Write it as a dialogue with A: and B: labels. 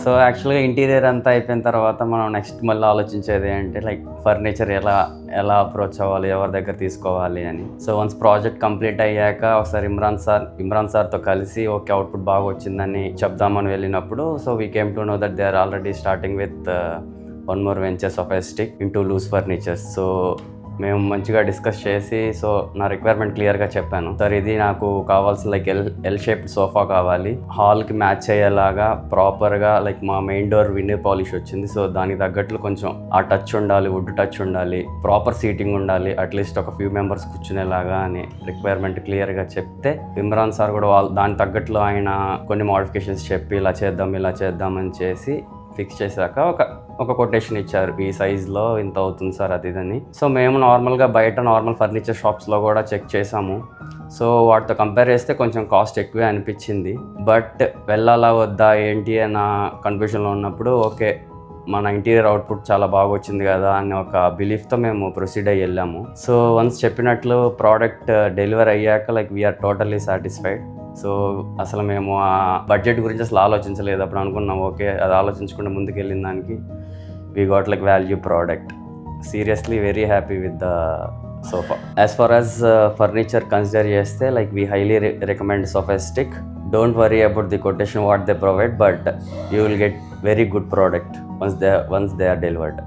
A: So యాక్చువల్గా interior అంతా అయిపోయిన తర్వాత మనం నెక్స్ట్ మళ్ళీ ఆలోచించేది అంటే లైక్ ఫర్నిచర్ ఎలా అప్రోచ్ అవ్వాలి, ఎవరి దగ్గర తీసుకోవాలి అని. సో వన్స్ ప్రాజెక్ట్ కంప్లీట్ అయ్యాక ఒకసారి ఇమ్రాన్ సార్తో కలిసి ఓకే అవుట్పుట్ బాగా వచ్చిందని చెప్దామని వెళ్ళినప్పుడు so we came to know that they are already starting with one more ventures of ఎస్టిక్ into loose furnitures. So మేము మంచిగా డిస్కస్ చేసి సో నా రిక్వైర్మెంట్ క్లియర్గా చెప్పాను. సార్ ఇది నాకు కావాల్సిన లైక్ ఎల్ షేప్డ్ సోఫా కావాలి, హాల్కి మ్యాచ్ అయ్యేలాగా ప్రాపర్గా లైక్ మా మెయిన్ డోర్ విండో పాలిష్ వచ్చింది. సో దానికి తగ్గట్లు కొంచెం ఆ టచ్ ఉండాలి, వుడ్ టచ్ ఉండాలి, ప్రాపర్ సీటింగ్ ఉండాలి, అట్లీస్ట్ ఒక ఫ్యూ మెంబర్స్ కూర్చునేలాగా అని రిక్వైర్మెంట్ క్లియర్గా చెప్తే ఇమ్రాన్ సార్ కూడా దానికి తగ్గట్లు ఆయన కొన్ని మోడిఫికేషన్స్ చెప్పి ఇలా చేద్దాం అని చేసి ఫిక్స్ చేశాక ఒక కొటేషన్ ఇచ్చారు, ఈ సైజ్లో ఇంత అవుతుంది సార్ అది ఇదని. సో మేము నార్మల్గా బయట నార్మల్ ఫర్నిచర్ షాప్స్లో కూడా చెక్ చేసాము. సో వాటితో కంపేర్ చేస్తే కొంచెం కాస్ట్ ఎక్కువే అనిపించింది. బట్ వెళ్ళాలా వద్దా ఏంటి అన్న కన్ఫ్యూజన్లో ఉన్నప్పుడు ఓకే మన ఇంటీరియర్ అవుట్పుట్ చాలా బాగా వచ్చింది కదా అని ఒక బిలీఫ్తో మేము ప్రొసీడ్ అయ్యి వెళ్ళాము. సో వన్స్ చెప్పినట్లు ప్రోడక్ట్ డెలివర్ అయ్యాక like we are totally satisfied. So అసలు మేము ఆ బడ్జెట్ గురించి అసలు ఆలోచించలేదు. అప్పుడు అనుకున్నాం ఓకే అది ఆలోచించకుండా ముందుకు వెళ్ళిన దానికి we got like value product. Seriously very happy with the sofa. As far as furniture consider చేస్తే like we highly recommend sofa stick. Don't worry about the quotation what they provide, but you will get very good product once they are delivered.